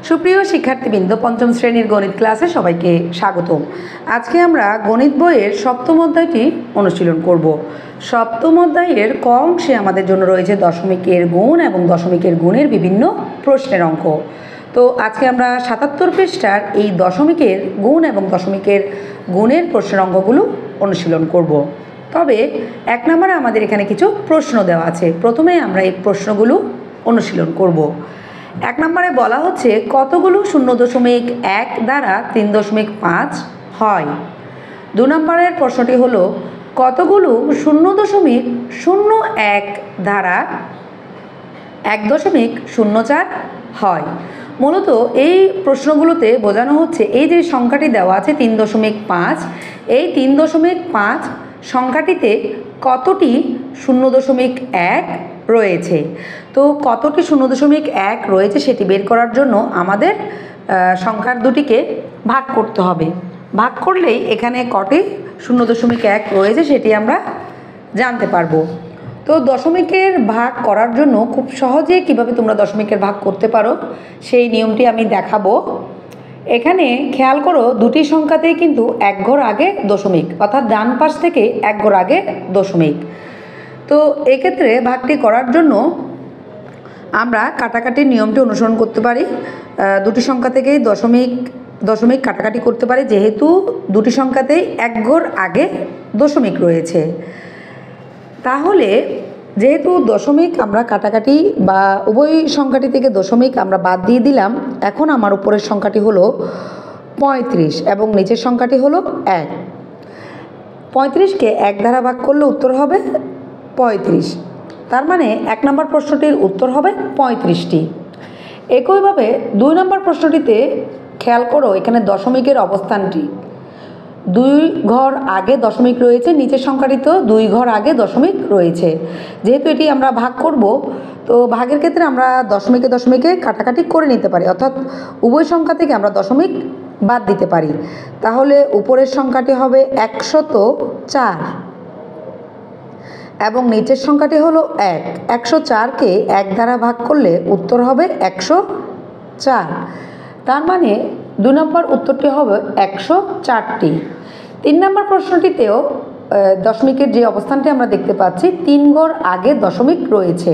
সুপ্রিয় শিক্ষার্থীবৃন্দ, পঞ্চম শ্রেণীর গণিত ক্লাসে সবাইকে স্বাগতম। আজকে আমরা গণিত বইয়ের সপ্তম অধ্যায়টি অনুশীলন করব। সপ্তম অধ্যায়ের ক অংশে আমাদের জন্য রয়েছে দশমিকের গুণ এবং দশমিকের গুণের বিভিন্ন প্রশ্নের অঙ্ক। তো আজকে আমরা ৭৭ পৃষ্ঠার এই দশমিকের গুণ এবং দশমিকের গুণের প্রশ্নের অঙ্কগুলো অনুশীলন করব। তবে ১ নম্বরে আমাদের এখানে কিছু প্রশ্ন দেওয়া আছে। প্রথমে আমরা এই প্রশ্নগুলো অনুশীলন করব। ১ নম্বরে বলা হচ্ছে কতগুলো 0.১ দ্বারা 3.5 হয়। ২ নম্বরের প্রশ্নটি হলো কতগুলো 0.01 দ্বারা 1.04 হয়। মূলত এই প্রশ্নগুলোতে বোঝানো হচ্ছে এই যে সংখ্যাটি দেওয়া আছে 3.5, এই 3.5 সংখ্যাটিতে কতটি 0.1 রয়েছে। তো কতটি 0.1 রয়েছে সেটি বের করার জন্য আমাদের সংখ্যার দুটিকে ভাগ করতে হবে। ভাগ করলেই এখানে কটি 0.1 রয়েছে সেটি আমরা জানতে পারবো। তো দশমিকের ভাগ করার জন্য খুব সহজে কিভাবে তোমরা দশমিকের ভাগ করতে পারো সেই নিয়মটি আমি দেখাবো। এখানে খেয়াল করো, দুটি সংখ্যাতেই কিন্তু এক ঘর আগে দশমিক, অর্থাৎ ডান পাশ থেকে এক ঘর আগে দশমিক। তো এক্ষেত্রে ভাগটি করার জন্য আমরা কাটাকাটির নিয়মটি অনুসরণ করতে পারি। দুটি সংখ্যা থেকেই দশমিক কাটাকাটি করতে পারি, যেহেতু দুটি সংখ্যাতেই এক ঘর আগে দশমিক রয়েছে। তাহলে যেহেতু দশমিক আমরা কাটাকাটি বা উভয় সংখ্যাটি থেকে দশমিক আমরা বাদ দিয়ে দিলাম, এখন আমার উপরের সংখ্যাটি হলো 35 এবং নিচের সংখ্যাটি হলো 1। 35কে 1 দ্বারা ভাগ করলে উত্তর হবে 35। তার মানে 1 নম্বর প্রশ্নটির উত্তর হবে 35টি। একইভাবে 2 নম্বর প্রশ্নটিতে খেয়াল করো, এখানে দশমিকের অবস্থানটি 2 ঘর আগে দশমিক রয়েছে, নিচের সংখ্যাটিতেও 2 ঘর আগে দশমিক রয়েছে। যেহেতু এটি আমরা ভাগ করব, তো ভাগের ক্ষেত্রে আমরা দশমিকে কাটাকাটি করে নিতে পারি, অর্থাৎ উভয় সংখ্যা থেকে আমরা দশমিক বাদ দিতে পারি। তাহলে উপরের সংখ্যাটি হবে 104 এবং নিচের সংখ্যাটি হলো 1। 104কে 1 দ্বারা ভাগ করলে উত্তর হবে 104। তার মানে 2 নম্বর উত্তরটি হবে 104টি। 3 নম্বর প্রশ্নটিতেও দশমিকের যে অবস্থানটি আমরা দেখতে পাচ্ছি, 3 ঘর আগে দশমিক রয়েছে।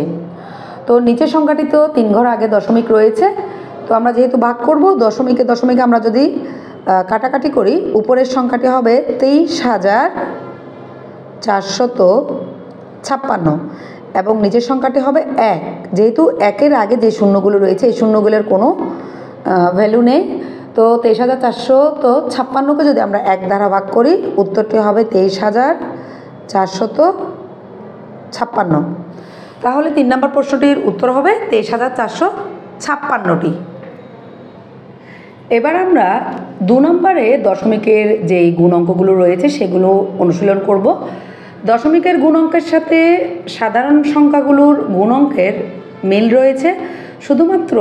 তো নিচের সংখ্যাটিতেও 3 ঘর আগে দশমিক রয়েছে। তো আমরা যেহেতু ভাগ করব, দশমিকে আমরা যদি কাটাকাটি করি, উপরের সংখ্যাটি হবে 23,456 এবং নিচের সংখ্যাটি হবে 1। যেহেতু 1-এর আগে যে শূন্যগুলো রয়েছে এই শূন্যগুলোর কোনো ভ্যালু নেই, তো 23,456কে যদি আমরা 1 দ্বারা ভাগ করি, উত্তরটি হবে 23,456। তাহলে 3 নম্বর প্রশ্নটির উত্তর হবে 23,456টি। এবার আমরা 2 নম্বরে দশমিকের যেই গুণ অঙ্কগুলো রয়েছে সেগুলো অনুশীলন করব। দশমিকের গুণ অঙ্কের সাথে সাধারণ সংখ্যাগুলোর গুণ অঙ্কের মিল রয়েছে, শুধুমাত্র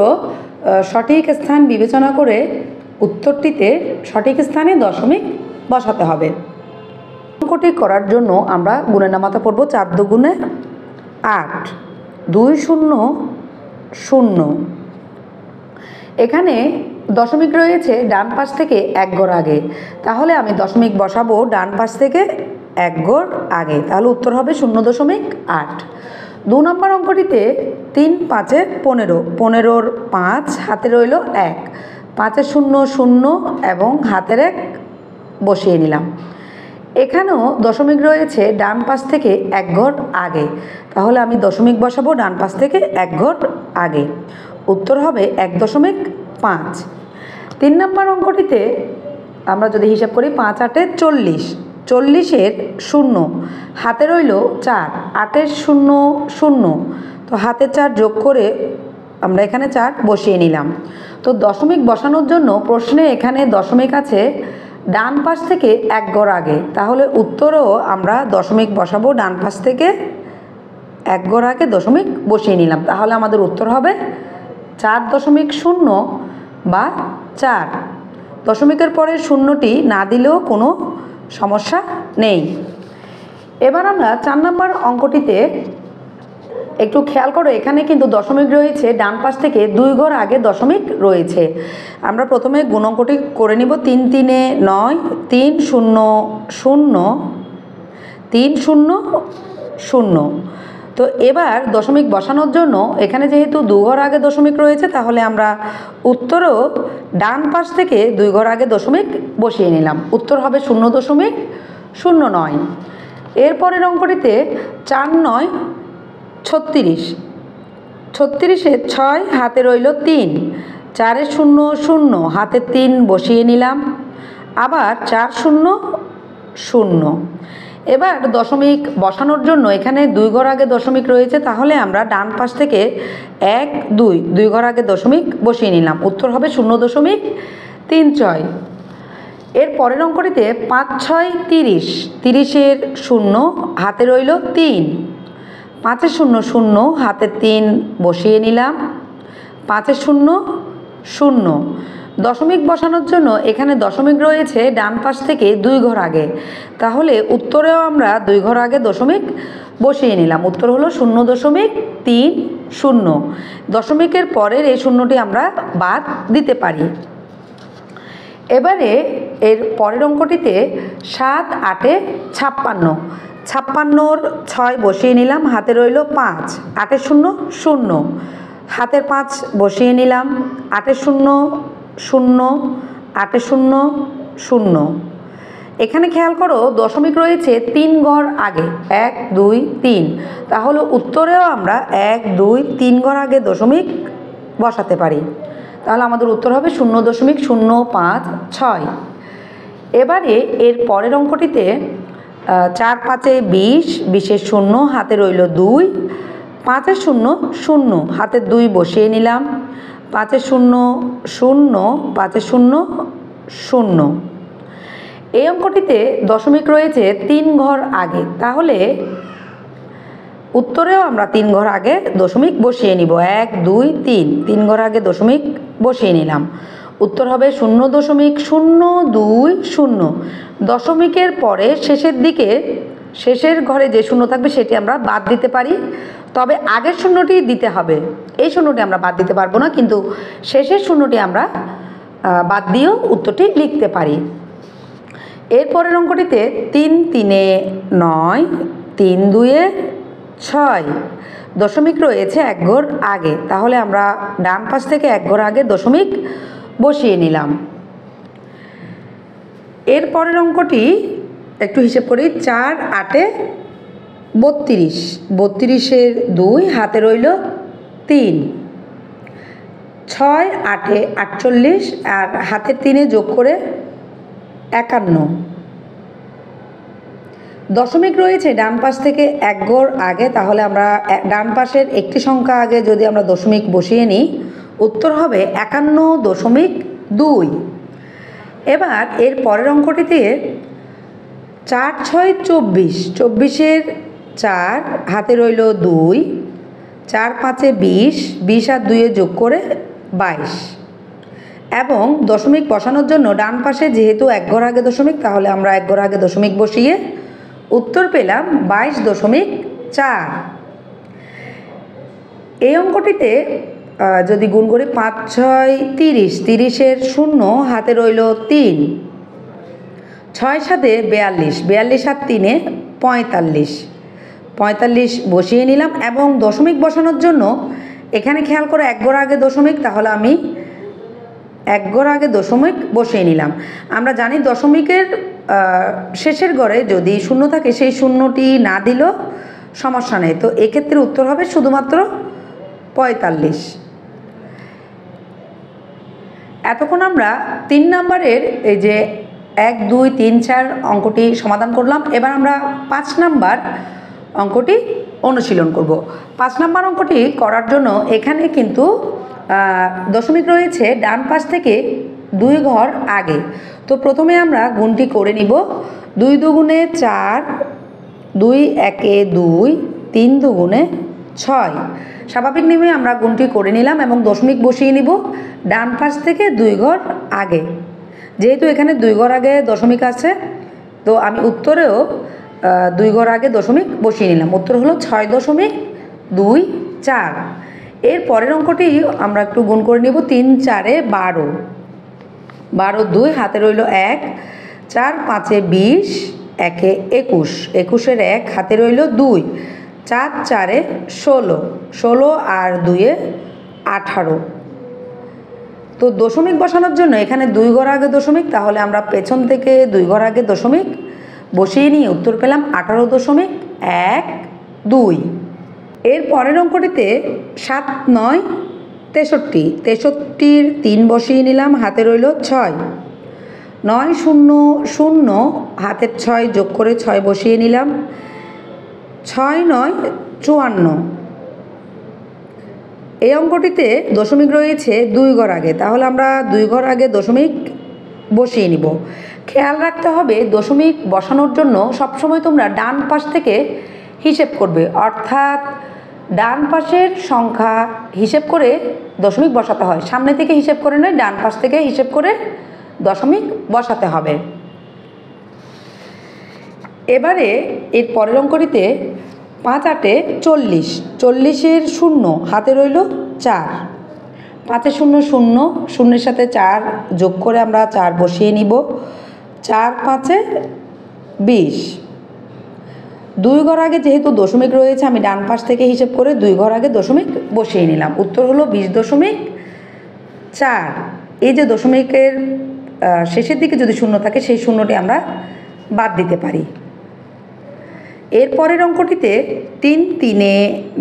সঠিক স্থান বিবেচনা করে উত্তরটিতে সঠিক স্থানে দশমিক বসাতে হবে। অঙ্কটি করার জন্য আমরা গুণের নামাতা পড়ব। 4 দুগুণে 8, 2 0 0। এখানে দশমিক রয়েছে ডান পাশ থেকে 1 ঘর আগে, তাহলে আমি দশমিক বসাবো ডান পাশ থেকে 1 ঘর আগে, তাহলে উত্তর হবে 0.8। 2 নম্বর অঙ্কটিতে 3 5 15, 15-র 5 হাতে রইল 1, 5-এর 0 0 এবং হাতের 1 বসিয়ে নিলাম। এখানেও দশমিক রয়েছে ডান পাশ থেকে 1 ঘর আগে, তাহলে আমি দশমিক বসাবো ডান পাশ থেকে 1 ঘর আগে, উত্তর হবে 1.5। 3 নম্বর অঙ্কটিতে আমরা যদি হিসাব করি, 5 8 40, 40-এর 0 হাতে রইল 4, 8-এর 0 0, তো হাতে 4 যোগ করে আমরা এখানে 4 বসিয়ে নিলাম। তো দশমিক বসানোর জন্য প্রশ্নে এখানে দশমিক আছে ডান পাশ থেকে 1 ঘর আগে, তাহলে উত্তরও আমরা দশমিক বসাবো ডান পাশ থেকে 1 ঘর আগে দশমিক বসিয়ে নিলাম, তাহলে আমাদের উত্তর হবে 4.0 বা 4। দশমিকের পরে শূন্যটি না দিলেও কোনো সমস্যা নেই। এবার আমরা 4 নম্বর অঙ্কটিতে একটু খেয়াল করো, এখানে কিন্তু দশমিক রয়েছে, ডান পাশ থেকে 2 ঘর আগে দশমিক রয়েছে। আমরা প্রথমে গুণঙ্কটি করে নিব। 3 3 9, 3 0 0, 3 0 0। তো এবার দশমিক বসানোর জন্য এখানে যেহেতু 2 ঘর আগে দশমিক রয়েছে, তাহলে আমরা উত্তরেও ডান পাশ থেকে 2 ঘর আগে দশমিক বসিয়ে নিলাম। উত্তর হবে 0.09। এরপরের অঙ্কটিতে 4 9 36, 36-এ 6 হাতে রইল 3, 4-এ 0 0, হাতে 3 বসিয়ে নিলাম। আবার 4 0 0। এবার দশমিক বসানোর জন্য এখানে 2 ঘর আগে দশমিক রয়েছে, তাহলে আমরা ডান পাশ থেকে 1 2 ঘর আগে দশমিক বসিয়ে নিলাম। উত্তর হবে 0.36। এর পরের অঙ্কটিতে 5 6 30, 30-এর 0, হাতে রইল 3, 5-এ 0 0, হাতে 3 বসিয়ে নিলাম। 5-এ 0 0। দশমিক বসানোর জন্য এখানে দশমিক রয়েছে ডান পাশ থেকে 2 ঘর আগে, তাহলে উত্তরেও আমরা 2 ঘর আগে দশমিক বসিয়ে নিলাম। উত্তর হলো 0.30। দশমিকের পরের এই শূন্যটি আমরা বাদ দিতে পারি। এবারে এর পরের অঙ্কটিতে 7 8-এ 56, 56-র 6 বসিয়ে নিলাম, হাতে রইল 5, 8-এ 0 0, হাতের 5 বসিয়ে নিলাম। 8-এ 0 0, 8-এ 0 0। এখানে খেয়াল করো দশমিক রয়েছে 3 ঘর আগে, 1 2 3, তাহলে উত্তরেও আমরা 1 2 3 ঘর আগে দশমিক বসাতে পারি। তাহলে আমাদের উত্তর হবে 0.056। এবারে এর পরের অঙ্কটিতে 4 5-এ 20, 20-এর 0, হাতে রইল 2, 5-এ 0 0, হাতে 2 বসিয়ে নিলাম। 5-এ 0 0, 5-এ 0 0। এই অঙ্কটিতে দশমিক রয়েছে 3 ঘর আগে, তাহলে উত্তরেও আমরা 3 ঘর আগে দশমিক বসিয়ে নিব। 1 2 3, 3 ঘর আগে দশমিক বসিয়ে নিলাম। উত্তর হবে 0.020। দশমিকের পরে শেষের দিকে শেষের ঘরে যে শূন্য থাকবে সেটি আমরা বাদ দিতে পারি, তবে আগের শূন্যটি দিতে হবে। এই শূন্যটি আমরা বাদ দিতে পারবো না, কিন্তু শেষের শূন্যটি আমরা বাদ দিয়েও উত্তরটি লিখতে পারি। এরপরের অঙ্কটিতে 3 3-এ 9, 3 2-এ 6, দশমিক রয়েছে 1 ঘর আগে, তাহলে আমরা ডান পাশ থেকে 1 ঘর আগে দশমিক বসিয়ে নিলাম। এরপরের অঙ্কটি একটু হিসেব করি। 4 8-এ 32, 32-এর 2, হাতে রইল 3, 6 8-এ 48, আর হাতের 3-এ যোগ করে 51। দশমিক রয়েছে ডান পাশ থেকে 1 ঘর আগে, তাহলে আমরা ডান পাশের একটি সংখ্যা আগে যদি আমরা দশমিক বসিয়ে নিই, উত্তর হবে 51.2। এবার এর পরের অঙ্কটিতে 4 6 24, 24-এর 4, হাতে রইল 2, 4 5-এ 20, 20 আর 2-এ যোগ করে 22। এবং দশমিক বসানোর জন্য ডান পাশে যেহেতু 1 ঘর আগে দশমিক, তাহলে আমরা 1 ঘর আগে দশমিক বসিয়ে উত্তর পেলাম 22.4। এই অঙ্কটিতে যদি গুণ করি 5 6 30, 30-এর 0, হাতে রইল 3, 6 7-এ 42, 42 আর 3-এ 45, 45 বসিয়ে নিলাম। এবং দশমিক বসানোর জন্য এখানে খেয়াল করে 1 ঘর আগে দশমিক, তাহলে আমি 1 ঘর আগে দশমিক বসিয়ে নিলাম। আমরা জানি দশমিকের শেষের ঘরে যদি শূন্য থাকে সেই শূন্যটি না দিলেও সমস্যা নেই, তো এক্ষেত্রে উত্তর হবে শুধুমাত্র 45। এতক্ষণ আমরা 3 নম্বরের এই যে 1 2 3 4 অঙ্কটি সমাধান করলাম। এবার আমরা 5 নম্বর অঙ্কটি অনুশীলন করব। 5 নম্বর অঙ্কটি করার জন্য এখানে কিন্তু দশমিক রয়েছে ডান পাশ থেকে 2 ঘর আগে। তো প্রথমে আমরা গুণটি করে নিব। 2 2 4, 2 1 2, 3 2 6। স্বাভাবিক নিয়মে আমরা গুণটি করে নিলাম এবং দশমিক বসিয়ে নিব ডান পাশ থেকে 2 ঘর আগে। যেহেতু এখানে 2 ঘর আগে দশমিক আছে, তো আমি উত্তরেও 2 ঘর আগে দশমিক বসিয়ে নিলাম। উত্তর হলো 6.2। 2 4। এর পরের অঙ্কটি আমরা একটু গুণ করে নেব। 3 4 12, 12 2 হাতে রইল 1, 4 5 20, 1 21, 21 1 হাতে রইল 2, 4 4 16, 16 আর 2 18। তো দশমিক বসানোর জন্য এখানে 2 ঘর আগে দশমিক, তাহলে আমরা পেছন থেকে 2 ঘর আগে দশমিক বসিয়ে নিয়ে উত্তর পেলাম 18.12। এর পরের অঙ্কটিতে 7 9 63, 63-র 3 বসিয়ে নিলাম, হাতে রইল 6, 9 0 0 হাতের 6 যোগ করে 6 বসিয়ে নিলাম, 6 9 54। এই অঙ্কটিতে দশমিক রয়েছে 2 ঘর আগে, তাহলে আমরা 2 ঘর আগে দশমিক বসিয়ে নিব। খেয়াল রাখতে হবে দশমিক বসানোর জন্য সবসময় তোমরা ডান পাশ থেকে হিসেব করবে, অর্থাৎ ডান পাশের সংখ্যা হিসেব করে দশমিক বসাতে হয়। সামনে থেকে হিসেব করে নয়, ডান পাশ থেকে হিসেব করে দশমিক বসাতে হবে। এবারে এর পরের অঙ্কটিতে 5 8 40, 40-এর 0 হাতে রইল 4, 5 0 0, 0-এর সাথে 4 যোগ করে আমরা 4 বসিয়ে নিব, 4 5 20। 2 ঘর আগে যেহেতু দশমিক রয়েছে, আমি ডান পাশ থেকে হিসেব করে 2 ঘর আগে দশমিক বসিয়ে নিলাম। উত্তর হলো 20.4। এই যে দশমিকের শেষের দিকে যদি শূন্য থাকে, সেই শূন্যটি আমরা বাদ দিতে পারি। এর পরের অঙ্কটিতে 3 3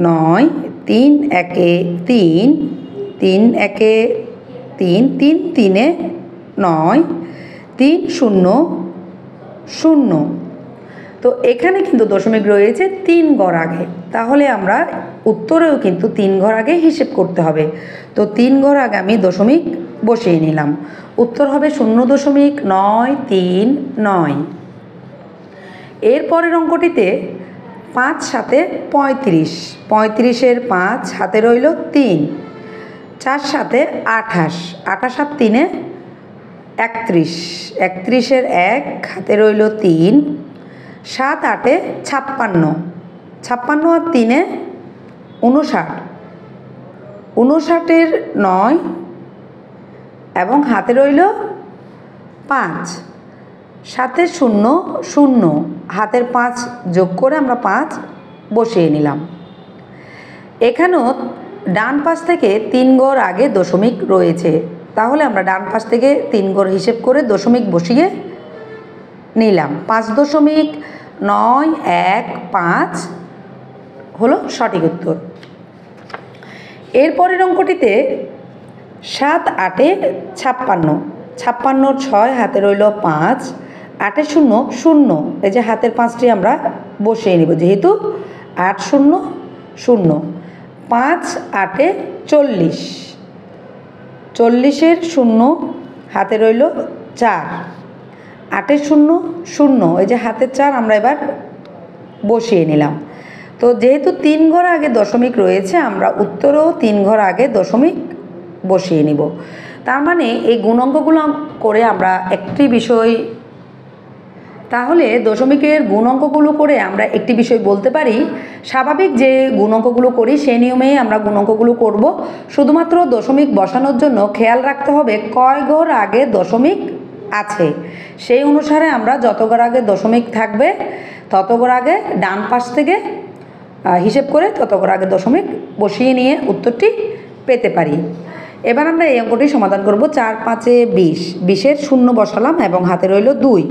9, 3 1 3, 3 1 3, 3 3 9, 3 0 0। তো এখানে কিন্তু দশমিক রয়েছে 3 ঘর আগে, তাহলে আমরা উত্তরেও কিন্তু 3 ঘর আগে হিসেব করতে হবে। তো 3 ঘর আগে আমি দশমিক বসিয়ে নিলাম, উত্তর হবে 0.939। এর পরের অঙ্কটিতে 5 7 35, 35-এর 5 হাতে রইল 3, 4 7 28, 28 আর 3 31, 31-এর 1 হাতে রইল 3, 7 8 56, 56 আর 3 59, 59-এর 9 এবং হাতে রইল 5, 7 0 0 হাতের 5 যোগ করে আমরা 5 বসিয়ে নিলাম। এখানেও ডান পাশ থেকে 3 ঘর আগে দশমিক রয়েছে, তাহলে আমরা ডান পাশ থেকে 3 ঘর হিসেব করে দশমিক বসিয়ে নিলাম। 5.915 হলো সঠিক উত্তর। এরপরের অঙ্কটিতে 7 8 56, 56-র 6 হাতে রইল 5, 8 0 0, এই যে হাতের 5টি আমরা বসিয়ে নিব, যেহেতু 8 0 0, 5 8 40, 40-এর 0 হাতে রইল 4, 8 0 0, এই যে হাতের 4 আমরা এবার বসিয়ে নিলাম। তো যেহেতু 3 ঘর আগে দশমিক রয়েছে, আমরা উত্তরেও 3 ঘর আগে দশমিক বসিয়ে নিব। তার মানে এই গুণাঙ্কগুলো করে আমরা একটি বিষয়, তাহলে দশমিকের গুণাঙ্কগুলো করে আমরা একটি বিষয় বলতে পারি, স্বাভাবিক যে গুণাঙ্কগুলো করি সেই নিয়মেই আমরা গুণাঙ্কগুলো করব। শুধুমাত্র দশমিক বসানোর জন্য খেয়াল রাখতে হবে কয় ঘর আগে দশমিক আছে, সেই অনুসারে আমরা যত ঘর আগে দশমিক থাকবে তত ঘর আগে ডান পাশ থেকে হিসেব করে তত ঘর আগে দশমিক বসিয়ে নিয়ে উত্তরটি পেতে পারি। এবার আমরা এই অঙ্কটি সমাধান করব। 4 5 20, 20-এর 0 বসালাম এবং হাতে রইল 2,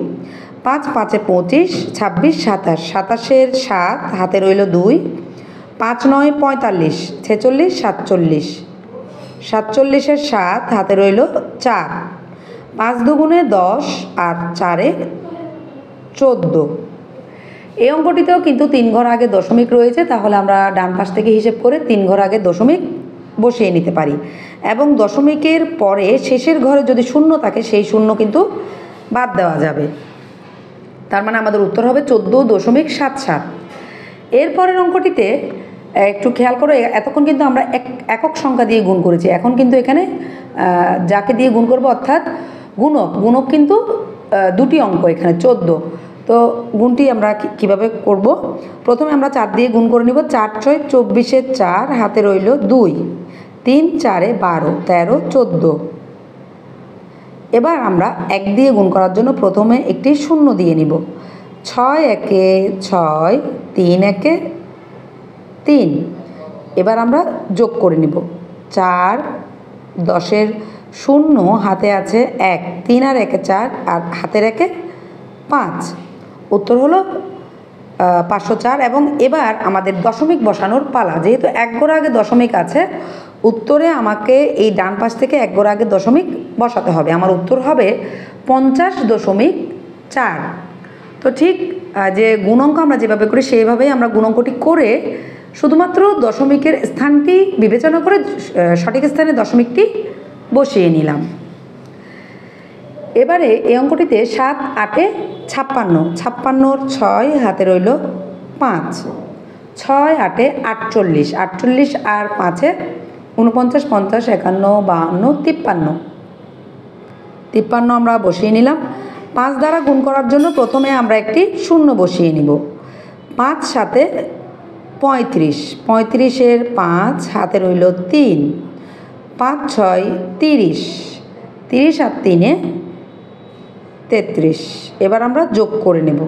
5 5 25, 26 27, 27-এর 7 হাতে রইল 2, 5 9 45, 46 47, 47-এর 7 হাতে রইল 4, 5 2 10 আর 4 14। এই অঙ্কটিতেও কিন্তু 3 ঘর আগে দশমিক রয়েছে, তাহলে আমরা ডান পাশ থেকে হিসেব করে 3 ঘর আগে দশমিক বসিয়ে নিতে পারি এবং দশমিকের পরে শেষের ঘরে যদি শূন্য থাকে সেই শূন্য কিন্তু বাদ দেওয়া যাবে। তার মানে আমাদের উত্তর হবে 14.77। এরপরের অঙ্কটিতে একটু খেয়াল করো, এতক্ষণ কিন্তু আমরা একক সংখ্যা দিয়ে গুণ করেছি, এখন কিন্তু এখানে যাকে দিয়ে গুণ করব অর্থাৎ গুণক কিন্তু দুটি অঙ্ক এখানে 14। তো গুণটি আমরা কিভাবে করব? প্রথমে আমরা 4 দিয়ে গুণ করে নিব। 4 ছয় 24, 4 হাতে রইল 2, 3 4 12, 13 14। এবার আমরা 1 দিয়ে গুণ করার জন্য প্রথমে একটি শূন্য দিয়ে নিব। 6 একে 6, 3 একে 3। এবার আমরা যোগ করে নিব। 4 10-এর 0 হাতে আছে 1, 3 আর 1 4 আর হাতের 1 5। উত্তর হলো 504। এবং এবার আমাদের দশমিক বসানোর পালা। যেহেতু 1 ঘর আগে দশমিক আছে, উত্তরে আমাকে এই ডান পাশ থেকে 1 ঘর আগে দশমিক বসাতে হবে। আমার উত্তর হবে 50.4। তো ঠিক যে গুণঙ্ক আমরা যেভাবে করি সেইভাবেই আমরা গুণঙ্কটি করে শুধুমাত্র দশমিকের স্থানটি বিবেচনা করে সঠিক স্থানে দশমিকটি বসিয়ে নিলাম। এবারে এই অঙ্কটিতে 7 8 56, 56-র 6 হাতে রইল 5, 6 8 48, 48 আর 5-এ 49, 50 51 52 53, 53 আমরা বসিয়ে নিলাম। 5 দ্বারা গুণ করার জন্য প্রথমে আমরা একটি শূন্য বসিয়ে নিব। 5 7 35, 35-এর 5 হাতে রইল 3, 5 6 30, 30 আর 3-এ 33। এবার আমরা যোগ করে নেব।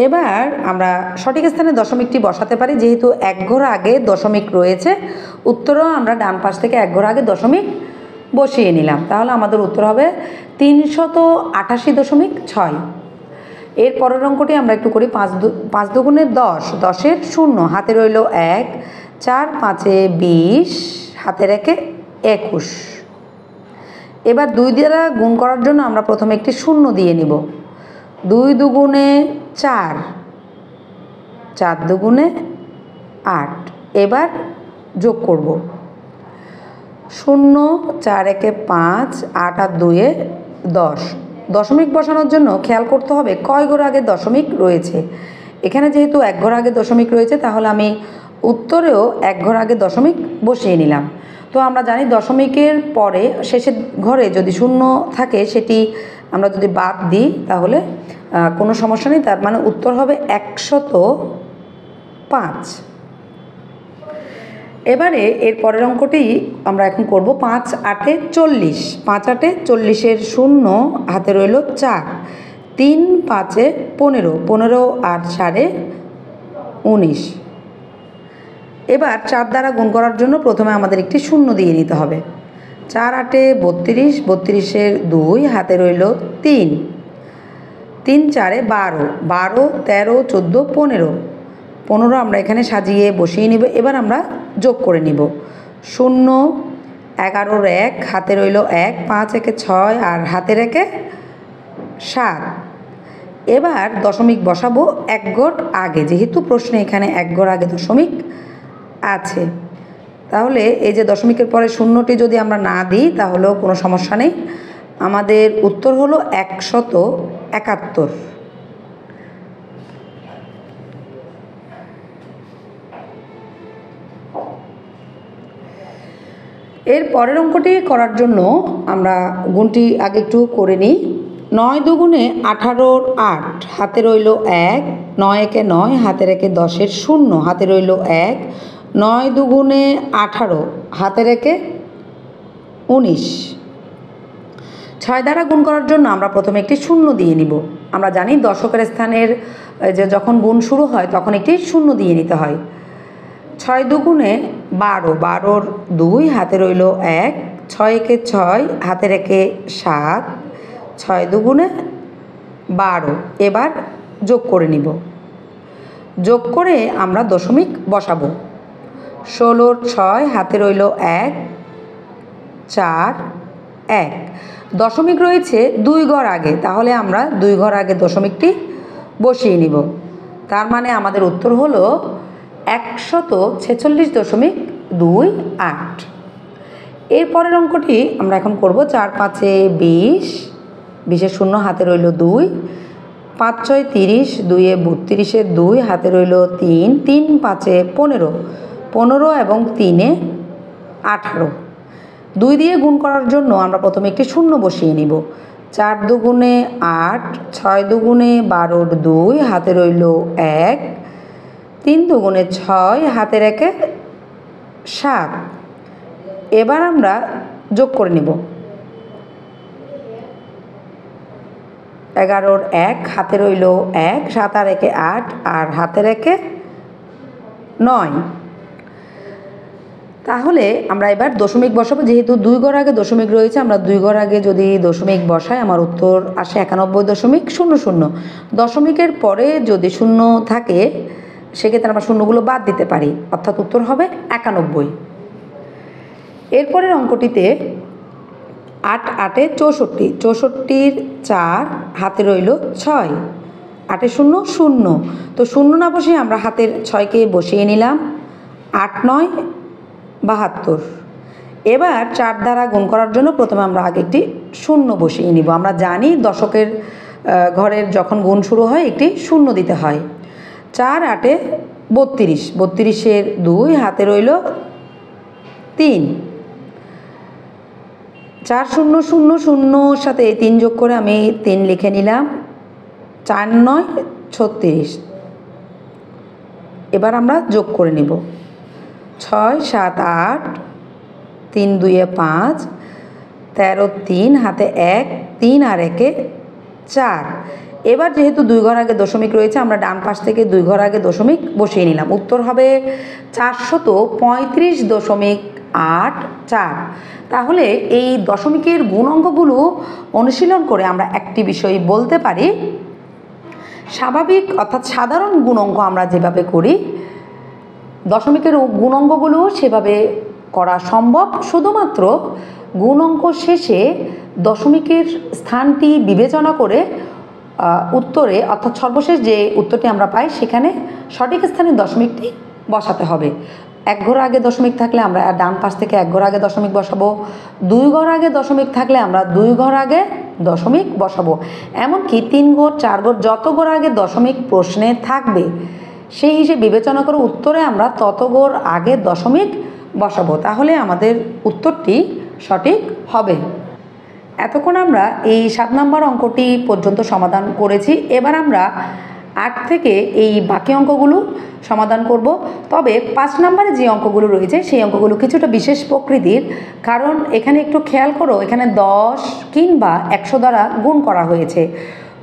এবার আমরা সঠিক স্থানে দশমিকটি বসাতে পারি। যেহেতু 1 ঘর আগে দশমিক রয়েছে, উত্তরেও আমরা ডান পাশ থেকে 1 ঘর আগে দশমিক বসিয়ে নিলাম। তাহলে আমাদের উত্তর হবে 388.6। এর পরের অঙ্কটি আমরা একটু করি। 5 দুগুণে 10, 10-এর 0 হাতে রইল 1, 4 5-এ 20, হাতের 1-এ 21। এবার 2 দ্বারা গুণ করার জন্য আমরা প্রথমে একটি শূন্য দিয়ে নিব। 2 দুগুণে 4, 4 দুগুণে 8। এবার যোগ করব। 0 4 1 5, 8 আর 2-এ 10। দশমিক বসানোর জন্য খেয়াল করতে হবে কয় ঘর আগে দশমিক রয়েছে। এখানে যেহেতু 1 ঘর আগে দশমিক রয়েছে, তাহলে আমি উত্তরেও 1 ঘর আগে দশমিক বসিয়ে নিলাম। তো আমরা জানি দশমিকের পরে শেষের ঘরে যদি শূন্য থাকে, সেটি আমরা যদি বাদ দিই তাহলে কোনো সমস্যা নেই। তার মানে উত্তর হবে 105। এবারে এর পরের অঙ্কটি আমরা এখন করব। 5 8 40, 5 8 40-এর 0 হাতে রইল 4, 3 5-এ 15, 15 আর 4-এ 19। এবার 4 দ্বারা গুণ করার জন্য প্রথমে আমাদের একটি শূন্য দিয়ে নিতে হবে। 4 8 32, 32-এর 2 হাতে রইল 3, 3 4 12, 12 13 14 15, 15 আমরা এখানে সাজিয়ে বসিয়ে নিব। এবার আমরা যোগ করে নিব। 0 11-র 1 হাতে রইল 1, 5 1 6 আর হাতের 1 7। এবার দশমিক বসাবো 1 ঘর আগে, যেহেতু প্রশ্নে এখানে 1 ঘর আগে দশমিক আছে। তাহলে এই যে দশমিকের পরে শূন্যটি যদি আমরা না দিই তাহলেও কোনো সমস্যা নেই। আমাদের উত্তর হলো 171। এর পরের অঙ্কটি করার জন্য আমরা গুণটি আগে একটু করে নিই। 9 দুগুণে 18-র 8 হাতে রইল 1, 9 1 9 হাতের 1 10-এর 0 হাতে রইল 1, 9 দুগুণে 18 হাতের 1 19। 6 দ্বারা গুণ করার জন্য আমরা প্রথমে একটি শূন্য দিয়ে নিব। আমরা জানি দশকের স্থানের যে যখন গুণ শুরু হয় তখন একটি শূন্য দিয়ে নিতে হয়। 6 দুগুণে 12, 12-র 2 হাতে রইল 1, 6 1 6 হাতের 1 7, 6 দুগুণে 12। এবার যোগ করে নিব। যোগ করে আমরা দশমিক বসাবো। 16-র 6 হাতে রইল 1, 4 1। দশমিক রয়েছে 2 ঘর আগে, তাহলে আমরা 2 ঘর আগে দশমিকটি বসিয়ে নিব। তার মানে আমাদের উত্তর হলো 146.28। এর পরের অঙ্কটি আমরা এখন করব। 4 5 20, 20-এর 0 হাতে রইল 2, 5 6 30, 2 32-এর 2 হাতে রইল 3, 3 5 15, 15 এবং 3 18। 2 দিয়ে গুণ করার জন্য আমরা প্রথমে একটি শূন্য বসিয়ে নিব। 4 দুগুণে 8, 6 দুগুণে 12-র 2, হাতে রইল 1, 3 দুগুণে 6, হাতের 1-এ 7। এবার আমরা যোগ করে নিব। 11-র 1, হাতে রইল 1, 7 আর 1-এ 8, আর হাতের 1-এ 9। তাহলে আমরা এবার দশমিক বসাবো। যেহেতু 2 ঘর আগে দশমিক রয়েছে, আমরা 2 ঘর আগে যদি দশমিক বসাই আমার উত্তর আসে 91.00। দশমিকের পরে যদি শূন্য থাকে সেক্ষেত্রে আমরা শূন্যগুলো বাদ দিতে পারি, অর্থাৎ উত্তর হবে 91। এরপরের অঙ্কটিতে 8 8-এ 64, 64-র 4, হাতে রইল 6, 8-এ 0 0। তো শূন্য না বসিয়ে আমরা হাতের 6-কে বসিয়ে নিলাম। 8 9 72। এবার 4 দ্বারা গুণ করার জন্য প্রথমে আমরা আগে একটি শূন্য বসিয়ে নিব। আমরা জানি দশকের ঘরের যখন গুণ শুরু হয় একটি শূন্য দিতে হয়। 4 8-এ 32, 32-এর 2, হাতে রইল 3। 4 0 0 0-র সাথে 3 যোগ করে আমি 3 লিখে নিলাম। 4 9 36। এবার আমরা যোগ করে নিব। 6 7 8, 3 2-এ 5, 13 3, হাতে 1, 3 আর 1-এ 4। এবার যেহেতু 2 ঘর আগে দশমিক রয়েছে আমরা ডান পাশ থেকে 2 ঘর আগে দশমিক বসিয়ে নিলাম। উত্তর হবে 435.84। তাহলে এই দশমিকের গুণ অঙ্কগুলো অনুশীলন করে আমরা একটি বিষয় বলতে পারি, স্বাভাবিক অর্থাৎ সাধারণ গুণ অঙ্ক আমরা যেভাবে করি দশমিকের গুণ অঙ্কগুলো সেভাবে করা সম্ভব। শুধুমাত্র গুণ অঙ্ক শেষে দশমিকের স্থানটি বিবেচনা করে উত্তরে অর্থাৎ সর্বশেষ যে উত্তরটি আমরা পাই সেখানে সঠিক স্থানে দশমিকটি বসাতে হবে। 1 ঘর আগে দশমিক থাকলে আমরা ডান পাশ থেকে 1 ঘর আগে দশমিক বসাবো। 2 ঘর আগে দশমিক থাকলে আমরা 2 ঘর আগে দশমিক বসাবো। এমনকি 3 ঘর 4 ঘর যত ঘর আগে দশমিক প্রশ্নে থাকবে সেই হিসেবে বিবেচনা করে উত্তরে আমরা তত ঘর আগে দশমিক বসাবো। তাহলে আমাদের উত্তরটি সঠিক হবে। এতক্ষণ আমরা এই 7 নম্বর অঙ্কটি পর্যন্ত সমাধান করেছি। এবার আমরা 8 থেকে এই বাকি অঙ্কগুলো সমাধান করব। তবে 5 নম্বরে যে অঙ্কগুলো রয়েছে সেই অঙ্কগুলো কিছুটা বিশেষ প্রকৃতির, কারণ এখানে একটু খেয়াল করো এখানে 10 কিংবা 100 দ্বারা গুণ করা হয়েছে।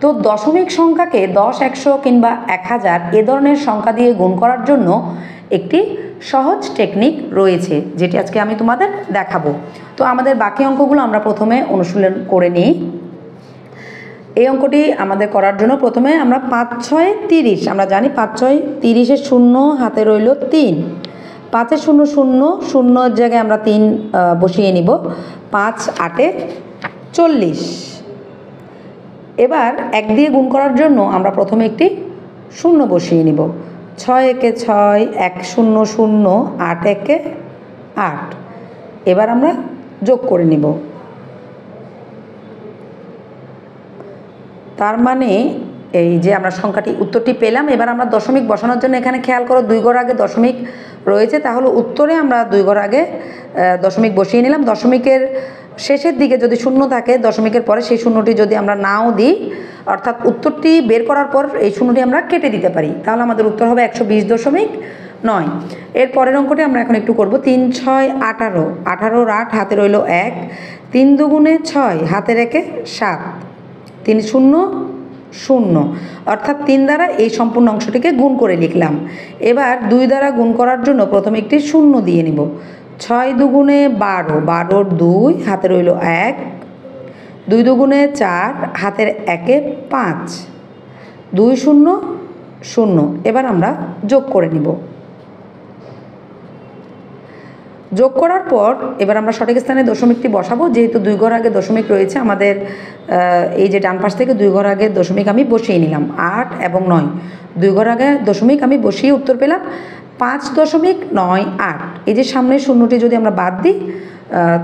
তো দশমিক সংখ্যাকে 10 100 কিংবা 1000 এ ধরনের সংখ্যা দিয়ে গুণ করার জন্য একটি সহজ টেকনিক রয়েছে যেটি আজকে আমি তোমাদের দেখাবো। তো আমাদের বাকি অঙ্কগুলো আমরা প্রথমে অনুশীলন করে নিই। এই অঙ্কটি আমাদের করার জন্য প্রথমে আমরা 5 6 30, আমরা জানি 5 6 30-এ 0, হাতে রইল 3। 5-এ 0 0, 0-এর জায়গায় আমরা 3 বসিয়ে নিব। 5 8-এ 40। এবার 1 দিয়ে গুণ করার জন্য আমরা প্রথমে একটি 0 বসিয়ে নিব। 6 1-এ 6, 1 0 0, 8 1-এ 8। এবার আমরা যোগ করে নিব। তার মানে এই যে আমরা সংখ্যাটি উত্তরটি পেলাম। এবার আমরা দশমিক বসানোর জন্য এখানে খেয়াল করো 2 ঘর আগে দশমিক রয়েছে, তাহলে উত্তরে আমরা 2 ঘর আগে দশমিক বসিয়ে নিলাম। দশমিকের শেষের দিকে যদি শূন্য থাকে দশমিকের পরে সেই শূন্যটি যদি আমরা নাও দিই, অর্থাৎ উত্তরটি বের করার পর এই শূন্যটি আমরা কেটে দিতে পারি, তাহলে আমাদের উত্তর হবে 120.9। এর পরের অঙ্কটি আমরা এখন একটু করব। 3 6 18, 18-র 8, হাতে রইল 1। 3 দুগুণে 6, হাতের 1-এ 7। 3 0 0, অর্থাৎ 3 দ্বারা এই সম্পূর্ণ অংশটিকে গুণ করে লিখলাম। এবার 2 দ্বারা গুণ করার জন্য প্রথমে একটি শূন্য দিয়ে নিব। 6 দুগুণে 12, 12-র 2, হাতে রইল 1। 2 দুগুণে 4, হাতের 1-এ 5। 2 0 0। এবার আমরা যোগ করে নিব। যোগ করার পর এবার আমরা সঠিক স্থানে দশমিকটি বসাবো। যেহেতু 2 ঘর আগে দশমিক রয়েছে আমাদের এই যে ডান পাশ থেকে 2 ঘর আগে দশমিক আমি বসিয়ে নিলাম। 8 এবং 9, 2 ঘর আগে দশমিক আমি বসিয়ে উত্তর পেলাম 5.98। এই যে সামনের শূন্যটি যদি আমরা বাদ দিই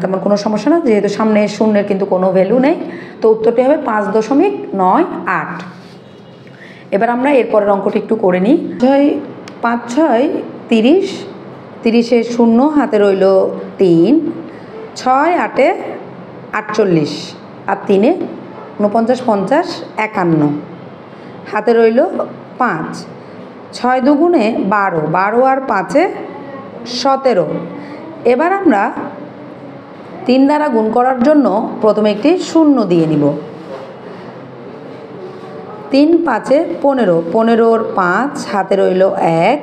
তেমন কোনো সমস্যা না, যেহেতু সামনে শূন্যের কিন্তু কোনো ভ্যালু নেই, তো উত্তরটি হবে 5.98। এবার আমরা এরপরের অঙ্কটি একটু করে নিই। 5 6 30, 30-এ 0, হাতে রইল 3। 6 8-এ 48 আর 3-এ 49 50 51, হাতে রইল 5, 6 দুগুণে 12, 12 আর 5-এ 17। এবার আমরা 3 দ্বারা গুণ করার জন্য প্রথমে একটি শূন্য দিয়ে নিব। 3 5-এ 15, 15-র 5, হাতে রইল 1,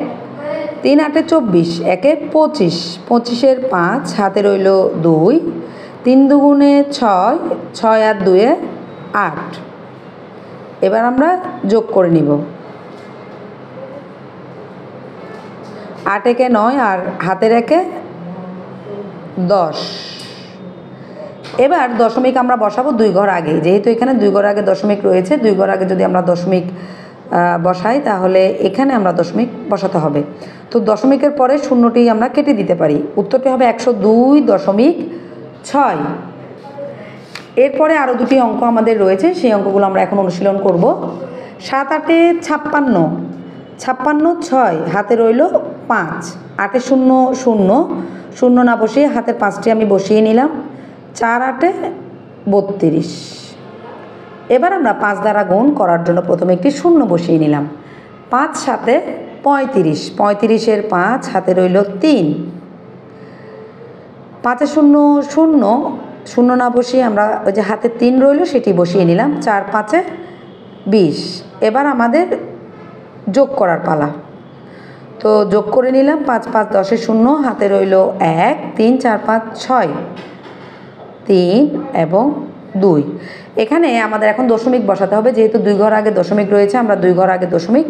3 8-এ 24, 1-এ 25, 25-এর 5, হাতে রইল 2, 3 দুগুণে 6, 6 আর 2-এ 8। এবার আমরা যোগ করে নিব। 8 একে 9 আর হাতের 1-এ 10। এবার দশমিক আমরা বসাবো 2 ঘর আগে, যেহেতু এখানে 2 ঘর আগে দশমিক রয়েছে, 2 ঘর আগে যদি আমরা দশমিক বসাই তাহলে এখানে আমরা দশমিক বসাতে হবে। তো দশমিকের পরে শূন্যটি আমরা কেটে দিতে পারি, উত্তরটি হবে 102.6। এরপরে আরও দুটি অঙ্ক আমাদের রয়েছে, সেই অঙ্কগুলো আমরা এখন অনুশীলন করব। 7 8-এ 56, 56 6, হাতে রইল 5, 8-এ 0 0, 0 না বসিয়ে হাতের 5টি আমি বসিয়ে নিলাম। 4 8-এ 32। এবার আমরা 5 দ্বারা গুণ করার জন্য প্রথমে একটি শূন্য বসিয়ে নিলাম। 5 7-এ 35, 35-এর 5, হাতে রইল 3, 5-এ 0 0, 0 না বসিয়ে আমরা ওই যে হাতে 3 রইল সেটি বসিয়ে নিলাম। 4 5-এ 20। এবার আমাদের যোগ করার পালা, তো যোগ করে নিলাম। 5 5 10-এ 0, হাতে রইল 1, 3 4 5 6, 3 এবং 2। এখানে আমাদের এখন দশমিক বসাতে হবে, যেহেতু 2 ঘর আগে দশমিক রয়েছে, আমরা 2 ঘর আগে দশমিক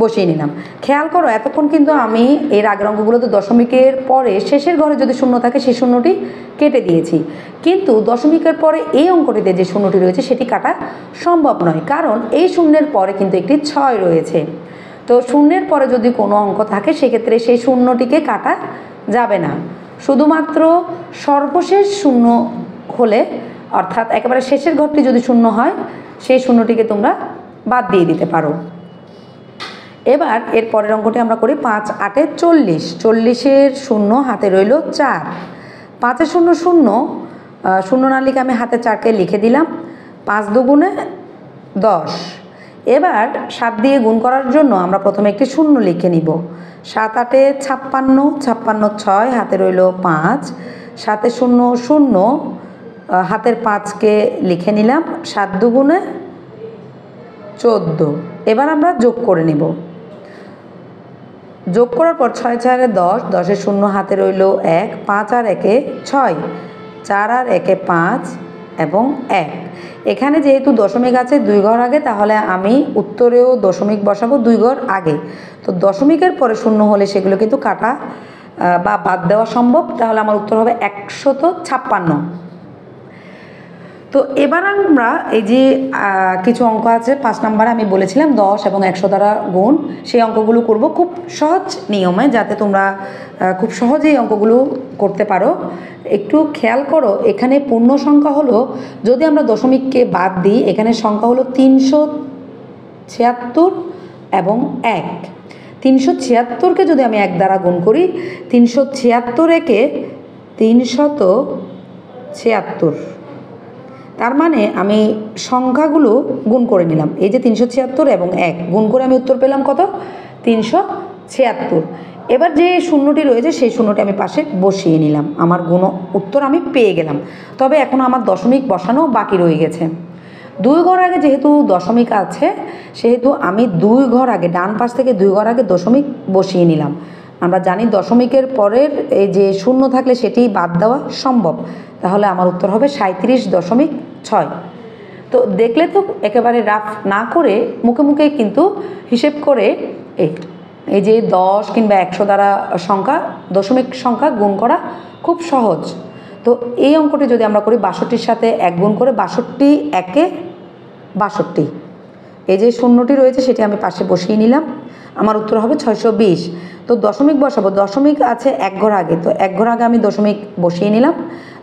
বসিয়ে নিলাম। খেয়াল করো, এতক্ষণ কিন্তু আমি এর আগের অঙ্কগুলোতে দশমিকের পরে শেষের ঘরে যদি শূন্য থাকে সেই শূন্যটি কেটে দিয়েছি, কিন্তু দশমিকের পরে এই অঙ্কটিতে যে শূন্যটি রয়েছে সেটি কাটা সম্ভব নয়, কারণ এই শূন্যের পরে কিন্তু একটি 6 রয়েছে। তো শূন্যের পরে যদি কোনো অঙ্ক থাকে সেক্ষেত্রে সেই শূন্যটিকে কাটা যাবে না, শুধুমাত্র সর্বশেষ শূন্য হলে, অর্থাৎ একেবারে শেষের ঘরটি যদি শূন্য হয় সেই শূন্যটিকে তোমরা বাদ দিয়ে দিতে পারো। এবার এর পরের অঙ্কটি আমরা করি। 5 8-এ 40, 40-এর 0, হাতে রইল 4, 5-এ 0 0, 0 না লিখে আমি হাতে 4-কে লিখে দিলাম। 5 দুগুণে 10। এবার 7 দিয়ে গুণ করার জন্য আমরা প্রথমে একটি শূন্য লিখে নিব। 7 8-এ 56, 56 6, হাতে রইল 5, 7-এ 0 0, হাতের 5-কে লিখে নিলাম। 7 দুগুণে 14। এবার আমরা যোগ করে নিব। যোগ করার পর 6 4-এ 10, 10-এ 0, হাতে রইল 1, 5 আর 1-এ 6, 4 আর 1-এ 5 এবং 1। এখানে যেহেতু দশমিক আছে 2 ঘর আগে, তাহলে আমি উত্তরেও দশমিক বসাবো 2 ঘর আগে। তো দশমিকের পরে শূন্য হলে সেগুলো কিন্তু কাটা বা বাদ দেওয়া সম্ভব, তাহলে আমার উত্তর হবে 156। তো এবার আমরা এই যে কিছু অঙ্ক আছে 5 নম্বরে আমি বলেছিলাম 10 এবং 100 দ্বারা গুণ, সেই অঙ্কগুলো করব খুব সহজ নিয়মে, যাতে তোমরা খুব সহজেই অঙ্কগুলো করতে পারো। একটু খেয়াল করো, এখানে পূর্ণ সংখ্যা হলো, যদি আমরা দশমিককে বাদ দিই, এখানে সংখ্যা হলো 376 এবং 1। 376-কে যদি আমি 1 দ্বারা গুণ করি, 376 একে 376, তার মানে আমি সংখ্যাগুলো গুণ করে নিলাম। এই যে 376 এবং 1 গুণ করে আমি উত্তর পেলাম কত? 376। এবার যে শূন্যটি রয়েছে সেই শূন্যটি আমি পাশে বসিয়ে নিলাম, আমার উত্তর আমি পেয়ে গেলাম। তবে এখন আমার দশমিক বসানো বাকি রয়ে গেছে। 2 ঘর আগে যেহেতু দশমিক আছে, সেহেতু আমি 2 ঘর আগে, ডান পাশ থেকে 2 ঘর আগে দশমিক বসিয়ে নিলাম। আমরা জানি দশমিকের পরের এই যে শূন্য থাকলে সেটি বাদ দেওয়া সম্ভব, তাহলে আমার উত্তর হবে 37.6। তো দেখলে তো একেবারে রাফ না করে মুখে মুখে কিন্তু হিসেব করে এই যে 10 কিংবা 100 দ্বারা দশমিক সংখ্যা গুণ করা খুব সহজ। তো এই অঙ্কটি যদি আমরা করি 62-র সাথে 1 গুণ করে, 62 1-এ 62, এই যে শূন্যটি রয়েছে সেটি আমি পাশে বসিয়ে নিলাম, আমার উত্তর হবে 620। তো দশমিক বসাবো, দশমিক আছে 1 ঘর আগে, তো 1 ঘর আগে আমি দশমিক বসিয়ে নিলাম।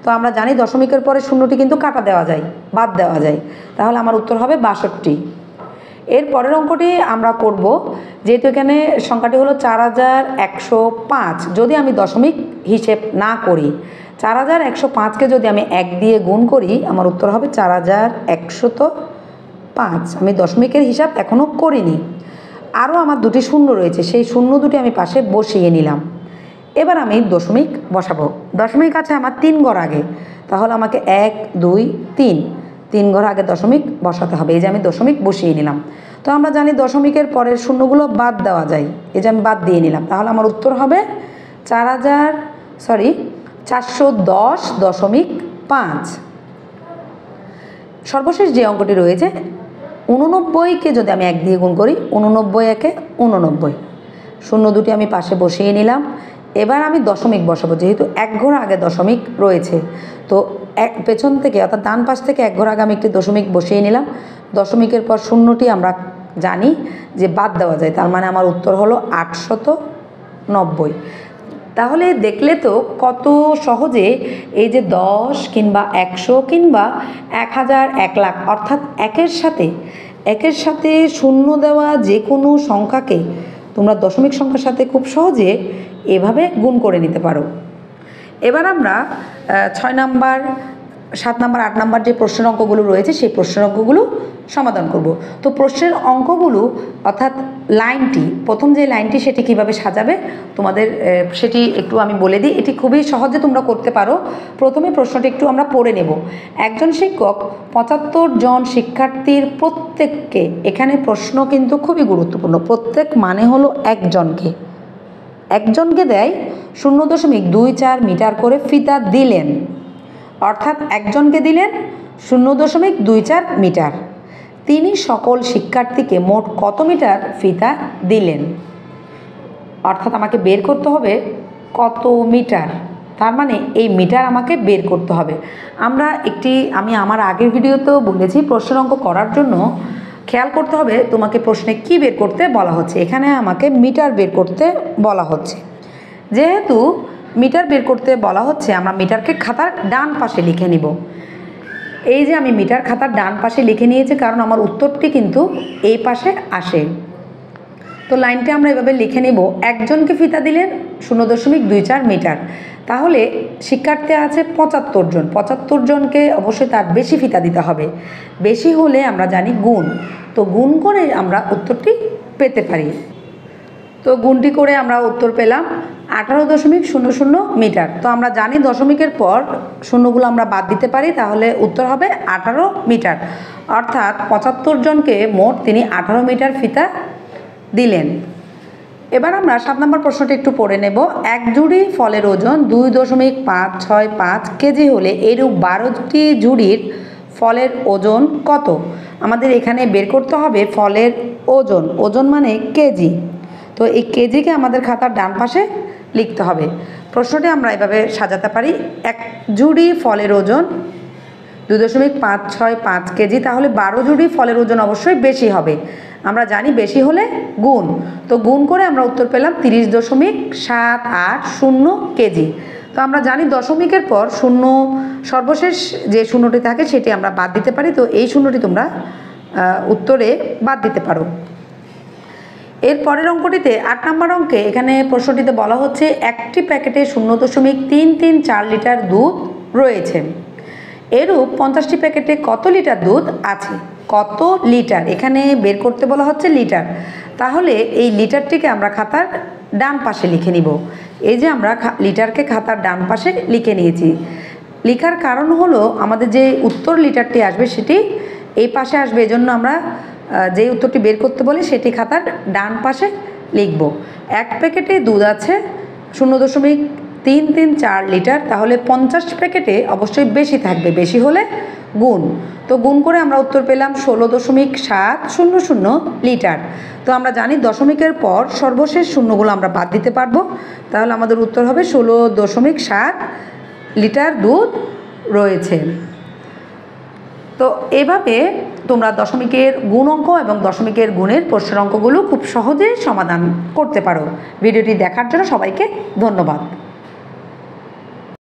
তো আমরা জানি দশমিকের পরে শূন্যটি কিন্তু কাটা দেওয়া যায়, বাদ দেওয়া যায়, তাহলে আমার উত্তর হবে 62। এর পরের অঙ্কটি আমরা করব, যেহেতু এখানে সংখ্যাটি হলো 4105, যদি আমি দশমিক হিসেব না করি, 4105কে যদি আমি 1 দিয়ে গুণ করি আমার উত্তর হবে 4105। আমি দশমিকের হিসাব এখনও করিনি। আরও আমার দুটি শূন্য রয়েছে, সেই শূন্য দুটি আমি পাশে বসিয়ে নিলাম। এবার আমি দশমিক বসাবো। দশমিক আছে আমার 3 ঘর আগে, তাহলে আমাকে 1 2 3 ঘর আগে দশমিক বসাতে হবে। এই যে আমি দশমিক বসিয়ে নিলাম। তো আমরা জানি দশমিকের পরের শূন্যগুলো বাদ দেওয়া যায়, এই যে আমি বাদ দিয়ে নিলাম। তাহলে আমার উত্তর হবে 410.5। সর্বশেষ যে অঙ্কটি রয়েছে 89কে যদি আমি 1 দিয়ে গুণ করি, 89 একে 89, শূন্য দুটি আমি পাশে বসিয়ে নিলাম। এবার আমি দশমিক বসাবো, যেহেতু 1 ঘর আগে দশমিক রয়েছে, তো পেছন থেকে অর্থাৎ ডান পাশ থেকে 1 ঘর আগে আমি একটি দশমিক বসিয়ে নিলাম। দশমিকের পর শূন্যটি আমরা জানি যে বাদ দেওয়া যায়, তার মানে আমার উত্তর হলো 890। তাহলে দেখলে তো কত সহজে এই যে 10 কিংবা 100 কিংবা 1000 1 লাখ অর্থাৎ একের সাথে শূন্য দেওয়া যে কোনো সংখ্যাকে তোমরা দশমিক সংখ্যার সাথে খুব সহজে এভাবে গুণ করে নিতে পারো। এবার আমরা 6 নাম্বার 7 নাম্বার 8 নাম্বার যে প্রশ্নের অঙ্কগুলো রয়েছে সেই প্রশ্নের অঙ্কগুলো সমাধান করব। তো প্রশ্নের অঙ্কগুলো অর্থাৎ লাইনটি, প্রথম যে লাইনটি সেটি কিভাবে সাজাবে তোমাদের সেটি একটু আমি বলে দিই। এটি খুবই সহজে তোমরা করতে পারো। প্রথমে প্রশ্নটি একটু আমরা পড়ে নেব। একজন শিক্ষক 75 জন শিক্ষার্থীর প্রত্যেককে, এখানে প্রশ্ন কিন্তু খুবই গুরুত্বপূর্ণ, প্রত্যেক মানে হলো একজনকে দেয় 0.24 মিটার করে ফিতা দিলেন, অর্থাৎ একজনকে দিলেন 0.24 মিটার। তিনি সকল শিক্ষার্থীকে মোট কত মিটার ফিতা দিলেন, অর্থাৎ আমাকে বের করতে হবে কত মিটার, তার মানে এই মিটার আমাকে বের করতে হবে। আমি আমার আগের ভিডিওতেও বলেছি প্রশ্নের অঙ্ক করার জন্য খেয়াল করতে হবে তোমাকে প্রশ্নে কি বের করতে বলা হচ্ছে। এখানে আমাকে মিটার বের করতে বলা হচ্ছে। যেহেতু মিটার বের করতে বলা হচ্ছে, আমরা মিটারকে খাতার ডান পাশে লিখে নিব। এই যে আমি মিটার খাতার ডান পাশে লিখে নিয়েছি, কারণ আমার উত্তরটি কিন্তু এই পাশে আসে। তো লাইনটা আমরা এভাবে লিখে নিব, একজনকে ফিতা দিলেন 0.24 মিটার। তাহলে শিক্ষার্থী আছে 75 জন, 75 জনকে অবশ্যই তার বেশি ফিতা দিতে হবে। বেশি হলে আমরা জানি গুণ, তো গুণ করে আমরা উত্তরটি পেতে পারি। তো গুণটি করে আমরা উত্তর পেলাম 18.00 মিটার। তো আমরা জানি দশমিকের পর শূন্যগুলো আমরা বাদ দিতে পারি, তাহলে উত্তর হবে 18 মিটার। অর্থাৎ 75 জনকে মোট তিনি 18 মিটার ফিতা দিলেন। এবার আমরা 7 নম্বর প্রশ্নটি একটু পড়ে নেব। এক জুড়ি ফলের ওজন 2.565 কেজি হলে এরূপ 12টি জুড়ির ফলের ওজন কত? আমাদের এখানে বের করতে হবে ফলের ওজন, ওজন মানে কেজি। তো এই কেজিকে আমাদের খাতার ডান পাশে লিখতে হবে। প্রশ্নটি আমরা এভাবে সাজাতে পারি, এক জুড়ি ফলের ওজন 2.565 কেজি, তাহলে 12 জুড়ি ফলের ওজন অবশ্যই বেশি হবে। আমরা জানি বেশি হলে গুণ, তো গুণ করে আমরা উত্তর পেলাম 30.780 কেজি। তো আমরা জানি দশমিকের পর শূন্য, সর্বশেষ যে শূন্যটি থাকে সেটি আমরা বাদ দিতে পারি। তো এই শূন্যটি তোমরা উত্তরে বাদ দিতে পারো। এর পরের অঙ্কটিতে 8 নম্বর অঙ্কে এখানে প্রশ্নটিতে বলা হচ্ছে একটি প্যাকেটে 0.334 লিটার দুধ রয়েছে, এরূপ 50টি প্যাকেটে কত লিটার দুধ আছে? কত লিটার, এখানে বের করতে বলা হচ্ছে লিটার। তাহলে এই লিটারটিকে আমরা খাতার ডান পাশে লিখে নিব। এই যে আমরা লিটারকে খাতার ডান পাশে লিখে নিয়েছি। লেখার কারণ হলো আমাদের যে উত্তর লিটারটি আসবে সেটি এই পাশে আসবে, এজন্য আমরা যে উত্তরটি বের করতে বলি সেটি খাতার ডান পাশে লিখব। এক প্যাকেটে দুধ আছে 0.334 লিটার, তাহলে 50 প্যাকেটে অবশ্যই বেশি থাকবে, বেশি হলে গুণ। তো গুণ করে আমরা উত্তর পেলাম 16.700 লিটার। তো আমরা জানি দশমিকের পর সর্বশেষ শূন্যগুলো আমরা বাদ দিতে পারবো, তাহলে আমাদের উত্তর হবে 16.7 লিটার দুধ রয়েছে। তো এভাবে তোমরা দশমিকের গুণ অঙ্ক এবং দশমিকের গুণের প্রশ্নের অঙ্কগুলো খুব সহজে সমাধান করতে পারো। ভিডিওটি দেখার জন্য সবাইকে ধন্যবাদ।